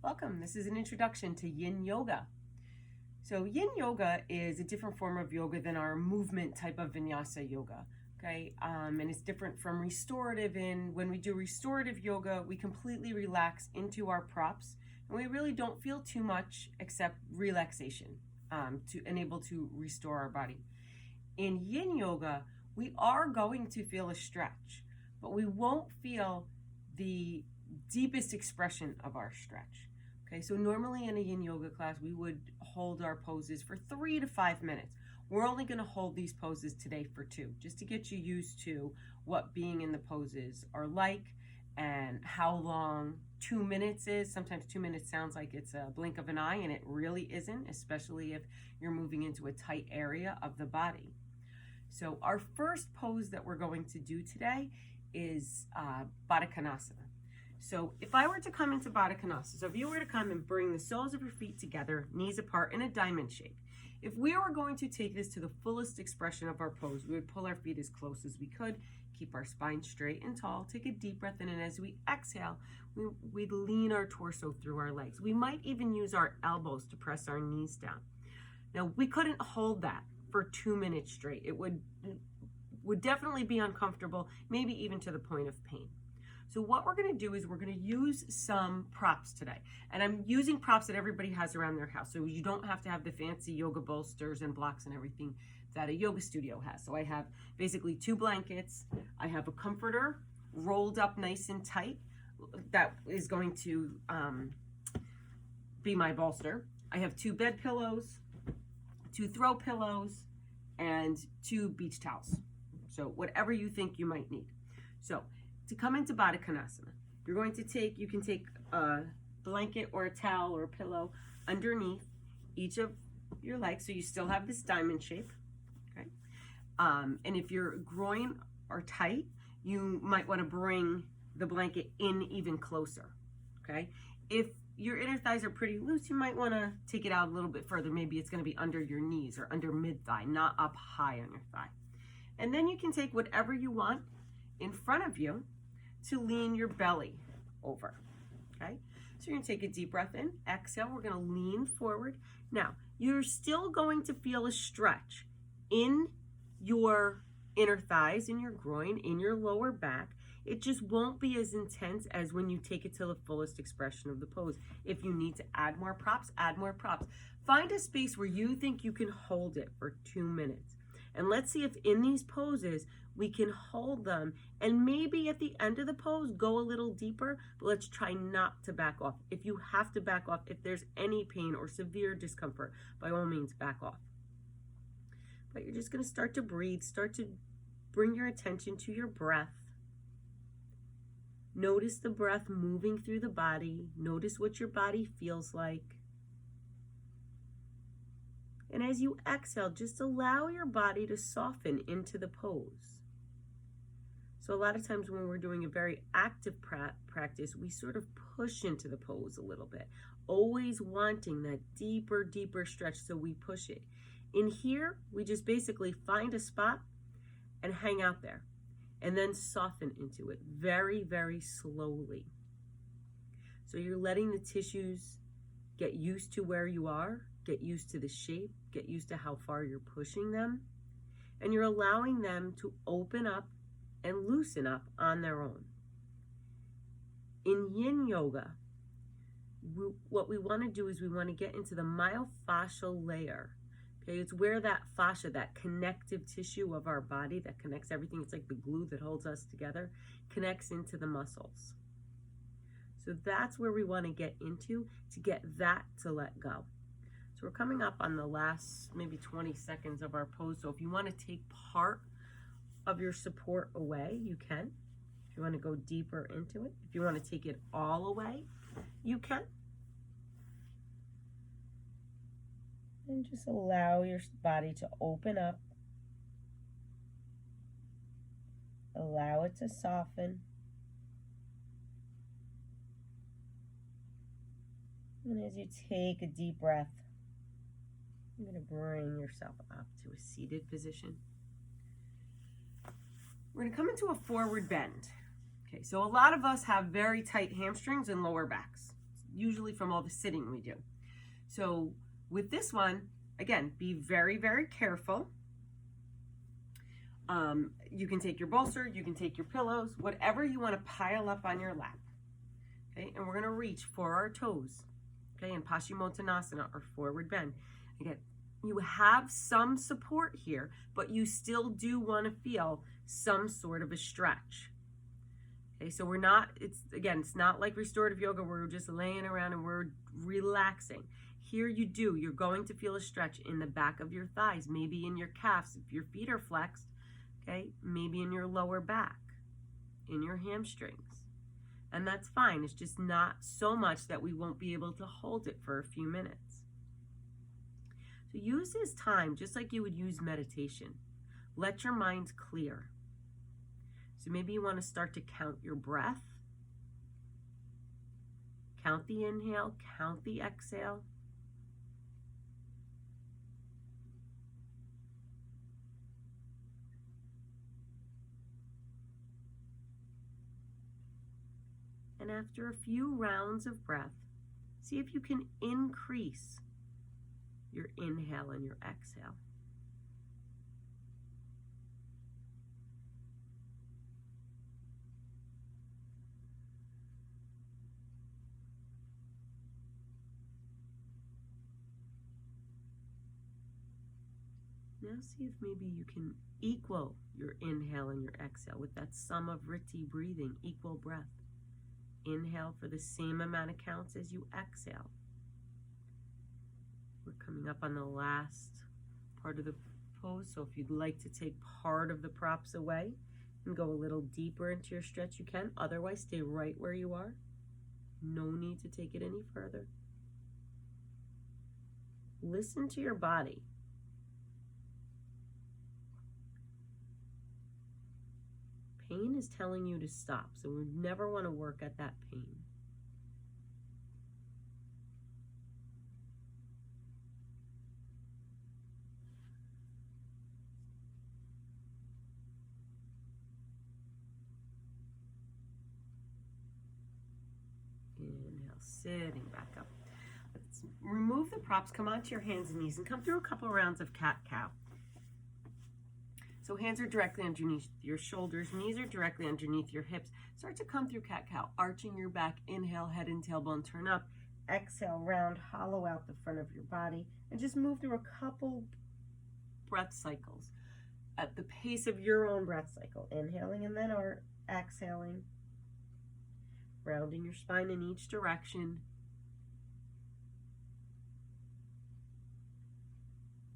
Welcome. This is an introduction to Yin Yoga. So Yin Yoga is a different form of yoga than our movement type of vinyasa yoga. Okay, and it's different from restorative. When we do restorative yoga, we completely relax into our props, and we really don't feel too much except relaxation to enable to restore our body. In Yin Yoga, we are going to feel a stretch, but we won't feel the deepest expression of our stretch. Okay, so normally in a Yin Yoga class, we would hold our poses for 3 to 5 minutes. We're only going to hold these poses today for 2, just to get you used to what being in the poses are like and how long 2 minutes is. Sometimes 2 minutes sounds like it's a blink of an eye, and it really isn't, especially if you're moving into a tight area of the body. So our first pose that we're going to do today is Baddha Konasana. So if I were to come into Baddha Konasana, so if you were to come and bring the soles of your feet together, knees apart in a diamond shape, if we were going to take this to the fullest expression of our pose, we would pull our feet as close as we could, keep our spine straight and tall, take a deep breath in, and as we exhale, we'd lean our torso through our legs. We might even use our elbows to press our knees down. Now, we couldn't hold that for 2 minutes straight. It would definitely be uncomfortable, maybe even to the point of pain. So what we're going to do is we're going to use some props today. And I'm using props that everybody has around their house. So you don't have to have the fancy yoga bolsters and blocks and everything that a yoga studio has. So I have basically 2 blankets. I have a comforter rolled up nice and tight. That is going to be my bolster. I have 2 bed pillows, 2 throw pillows, and 2 beach towels. So whatever you think you might need. So to come into Baddha Konasana, you're going to you can take a blanket or a towel or a pillow underneath each of your legs, so you still have this diamond shape, okay? And if your groin are tight, you might want to bring the blanket in even closer, okay? If your inner thighs are pretty loose, you might want to take it out a little bit further. Maybe it's going to be under your knees or under mid-thigh, not up high on your thigh. And then you can take whatever you want in front of you to lean your belly over, okay? So you're gonna take a deep breath in, exhale, we're gonna lean forward. Now, you're still going to feel a stretch in your inner thighs, in your groin, in your lower back. It just won't be as intense as when you take it to the fullest expression of the pose. If you need to add more props, add more props. Find a space where you think you can hold it for 2 minutes. And let's see if in these poses, we can hold them and maybe at the end of the pose, go a little deeper, but let's try not to back off. If you have to back off, if there's any pain or severe discomfort, by all means, back off. But you're just gonna start to breathe, start to bring your attention to your breath. Notice the breath moving through the body. Notice what your body feels like. And as you exhale, just allow your body to soften into the pose. So a lot of times when we're doing a very active practice, we sort of push into the pose a little bit, always wanting that deeper, deeper stretch, so we push it. In here, we just basically find a spot and hang out there, and then soften into it very, very slowly. So you're letting the tissues get used to where you are, get used to the shape, get used to how far you're pushing them, and you're allowing them to open up and loosen up on their own. In Yin Yoga, what we want to do is we want to get into the myofascial layer. Okay, it's where that fascia, that connective tissue of our body that connects everything, it's like the glue that holds us together, connects into the muscles. So that's where we want to get into to get that to let go. So we're coming up on the last maybe 20 seconds of our pose. So if you want to take part of your support away, you can. If you want to go deeper into it, if you want to take it all away, you can. And just allow your body to open up. Allow it to soften. And as you take a deep breath, you're going to bring yourself up to a seated position. We're going to come into a forward bend. Okay, so a lot of us have very tight hamstrings and lower backs. usually from all the sitting we do. So with this one, again, be very, very careful. You can take your bolster, you can take your pillows, whatever you want to pile up on your lap. Okay, and we're going to reach for our toes. Okay, in Paschimottanasana, or forward bend. Again, you have some support here, but you still do want to feel some sort of a stretch. Okay, so we're not, it's not like restorative yoga where we're just laying around and we're relaxing. Here you're going to feel a stretch in the back of your thighs, maybe in your calves if your feet are flexed, okay, maybe in your lower back, in your hamstrings. And that's fine. It's just not so much that we won't be able to hold it for a few minutes. So use this time just like you would use meditation. Let your mind clear. So maybe you want to start to count your breath. Count the inhale, count the exhale. And after a few rounds of breath, see if you can increase your inhale and your exhale. Now see if maybe you can equal your inhale and your exhale with that Samavriti breathing, equal breath. Inhale for the same amount of counts as you exhale. We're coming up on the last part of the pose, so if you'd like to take part of the props away and go a little deeper into your stretch, you can. Otherwise, stay right where you are. No need to take it any further. Listen to your body. Pain is telling you to stop, so we never want to work at that pain. Inhale, sitting back up. Let's remove the props, come onto your hands and knees, and come through a couple rounds of cat-cow. So hands are directly underneath your shoulders, knees are directly underneath your hips. Start to come through cat-cow, arching your back. Inhale, head and tailbone turn up. Exhale, round, hollow out the front of your body, and just move through a couple breath cycles at the pace of your own breath cycle. Inhaling and then exhaling, rounding your spine in each direction.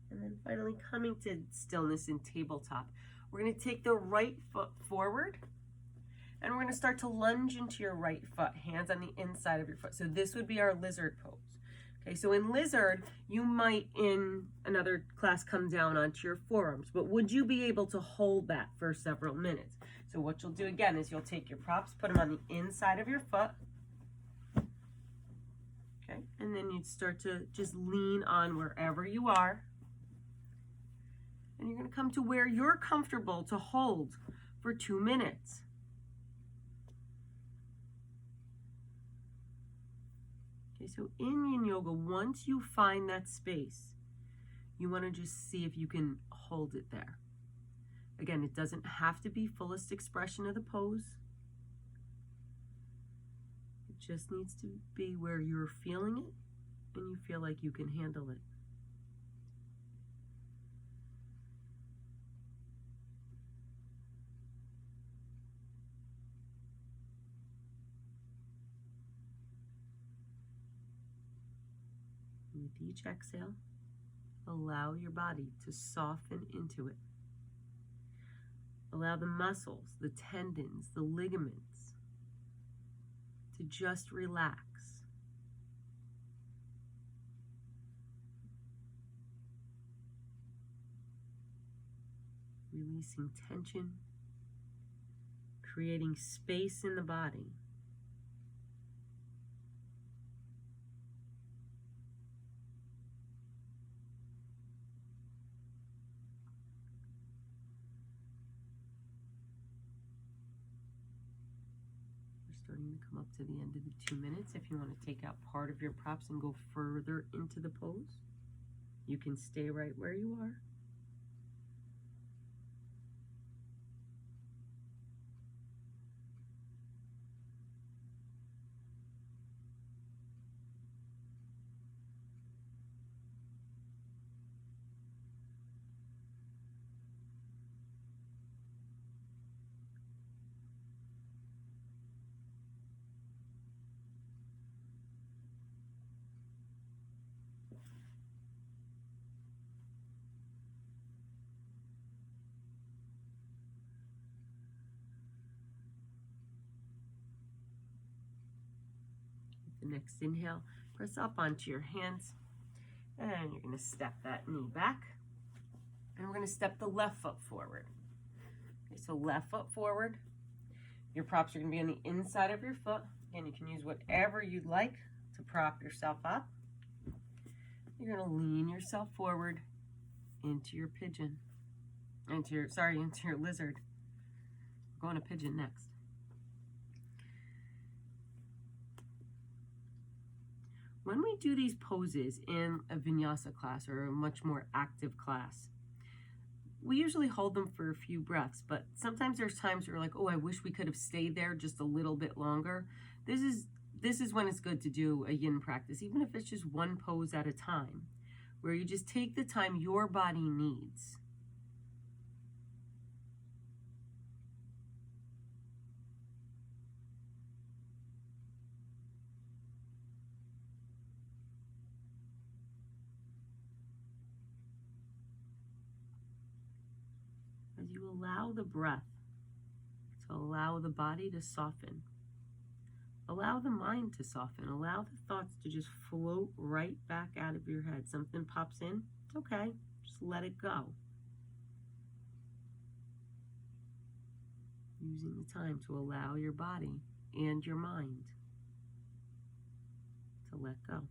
And then finally coming to stillness in tabletop. We're going to take the right foot forward and we're going to start to lunge into your right foot, hands on the inside of your foot. So this would be our lizard pose. Okay, so in lizard, you might in another class come down onto your forearms, but would you be able to hold that for several minutes? So what you'll do again is you'll take your props, put them on the inside of your foot. Okay, and then you'd start to just lean on wherever you are. And you're going to come to where you're comfortable to hold for 2 minutes. Okay, so in Yin Yoga, once you find that space, you want to just see if you can hold it there. Again, it doesn't have to be fullest expression of the pose. It just needs to be where you're feeling it and you feel like you can handle it. With each exhale, allow your body to soften into it. Allow the muscles, the tendons, the ligaments to just relax. Releasing tension, creating space in the body. starting to come up to the end of the 2 minutes. If you want to take out part of your props and go further into the pose, you can stay right where you are. The next inhale, press up onto your hands, and you're going to step that knee back, and we're going to step the left foot forward. Okay, so left foot forward. Your props are going to be on the inside of your foot, and you can use whatever you'd like to prop yourself up. You're going to lean yourself forward into your pigeon, into your lizard. We're going to pigeon next. When we do these poses in a vinyasa class or a much more active class, we usually hold them for a few breaths, but sometimes there's times where you're like, oh, I wish we could have stayed there just a little bit longer. This is when it's good to do a yin practice, even if it's just one pose at a time, where you just take the time your body needs. As you allow the breath to allow the body to soften, allow the mind to soften, allow the thoughts to just float right back out of your head. Something pops in, it's okay, just let it go. Using the time to allow your body and your mind to let go.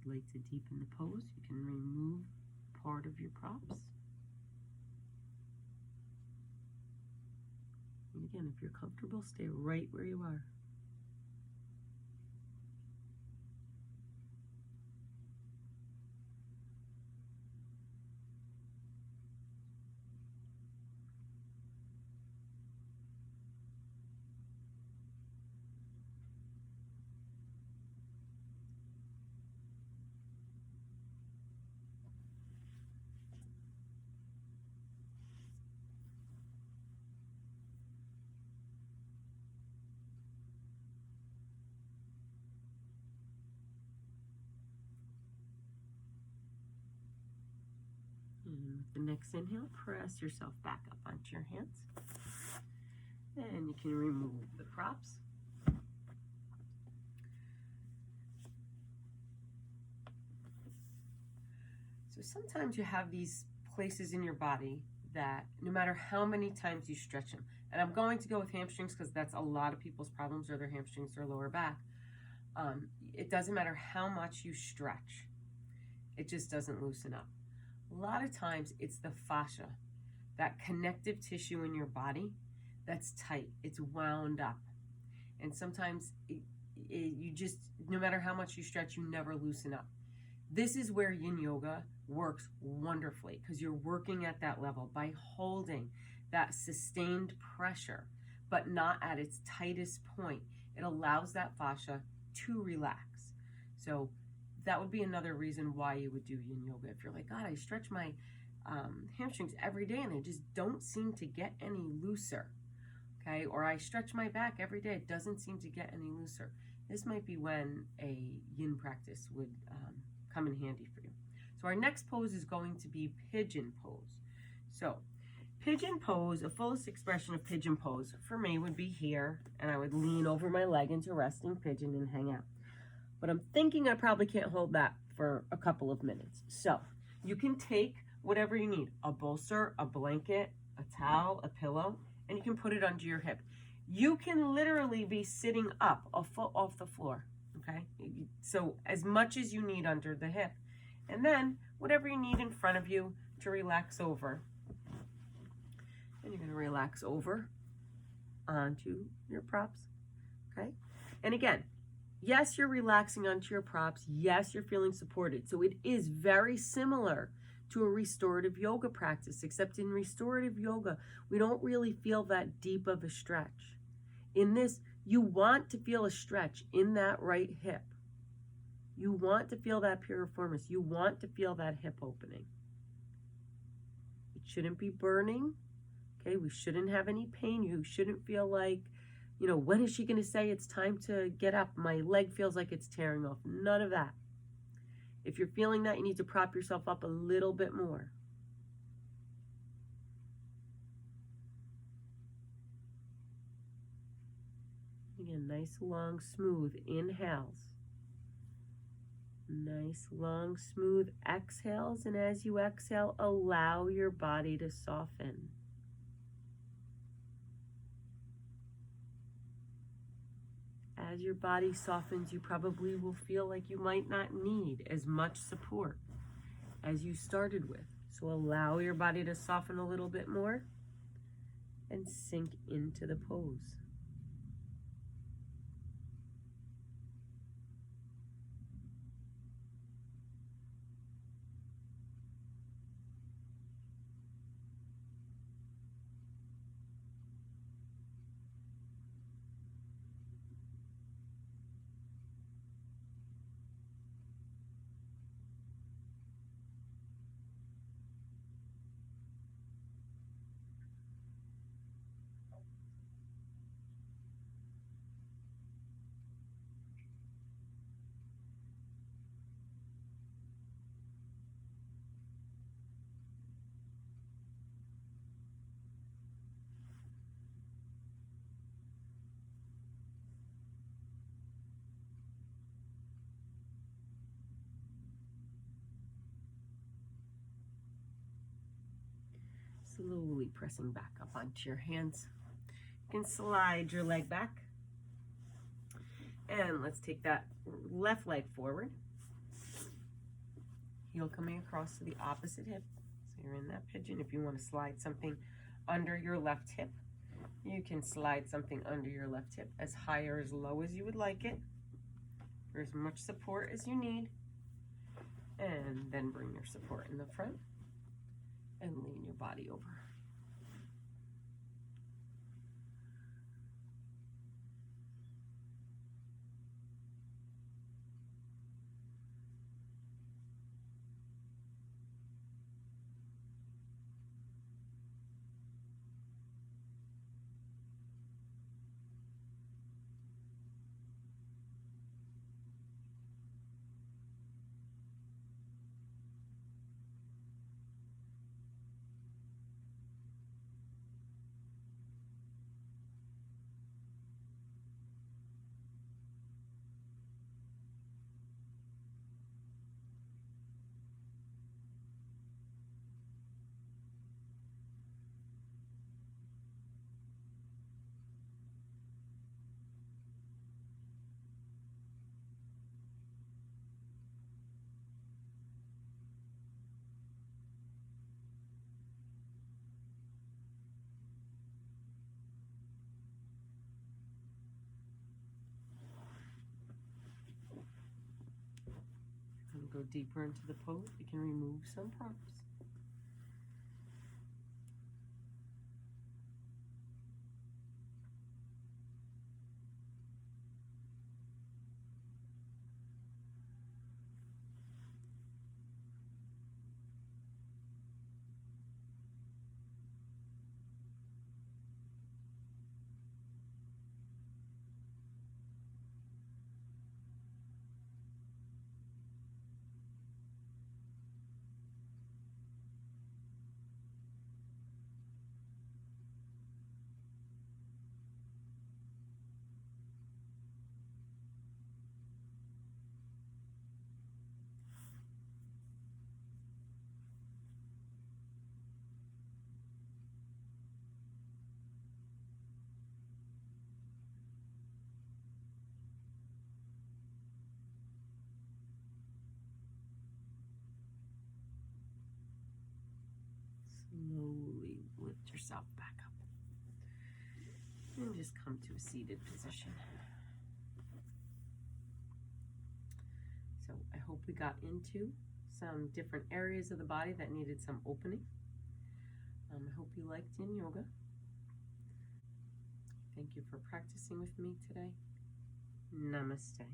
Like to deepen the pose, you can remove part of your props. And again, if you're comfortable, stay right where you are. And with the next inhale, press yourself back up onto your hands. And you can remove the props. So sometimes you have these places in your body that no matter how many times you stretch them, and I'm going to go with hamstrings because that's a lot of people's problems, or their hamstrings or lower back. It doesn't matter how much you stretch, it just doesn't loosen up. A lot of times it's the fascia, that connective tissue in your body that's tight, it's wound up. And sometimes you just, no matter how much you stretch, you never loosen up. This is where yin yoga works wonderfully, because you're working at that level by holding that sustained pressure, but not at its tightest point. It allows that fascia to relax. So that would be another reason why you would do yin yoga. If you're like, God, I stretch my hamstrings every day and they just don't seem to get any looser, okay? Or I stretch my back every day, it doesn't seem to get any looser. This might be when a yin practice would come in handy for you. So our next pose is going to be pigeon pose. So pigeon pose, a fullest expression of pigeon pose for me would be here, and I would lean over my leg into resting pigeon and hang out. But I'm thinking I probably can't hold that for a couple of minutes. So you can take whatever you need, a bolster, a blanket, a towel, a pillow, and you can put it under your hip. You can literally be sitting up a foot off the floor, okay? So as much as you need under the hip. And then whatever you need in front of you to relax over. And you're going to relax over onto your props, okay? And again, yes, you're relaxing onto your props. Yes, you're feeling supported. So it is very similar to a restorative yoga practice, except in restorative yoga, we don't really feel that deep of a stretch. In this, you want to feel a stretch in that right hip. You want to feel that piriformis. You want to feel that hip opening. It shouldn't be burning. Okay, we shouldn't have any pain. You shouldn't feel like, you know, when is she going to say it's time to get up? My leg feels like it's tearing off. None of that. If you're feeling that, you need to prop yourself up a little bit more. Again, nice, long, smooth inhales. Nice, long, smooth exhales. And as you exhale, allow your body to soften. As your body softens, you probably will feel like you might not need as much support as you started with. So allow your body to soften a little bit more and sink into the pose. Slowly pressing back up onto your hands. You can slide your leg back. And let's take that left leg forward. Heel coming across to the opposite hip. So you're in that pigeon. If you want to slide something under your left hip, you can slide something under your left hip as high or as low as you would like it, for as much support as you need. And then bring your support in the front and lean your body over. And go deeper into the pose. We can remove some props. yourself back up. And just come to a seated position. So I hope we got into some different areas of the body that needed some opening. I hope you liked Yin Yoga. Thank you for practicing with me today. Namaste.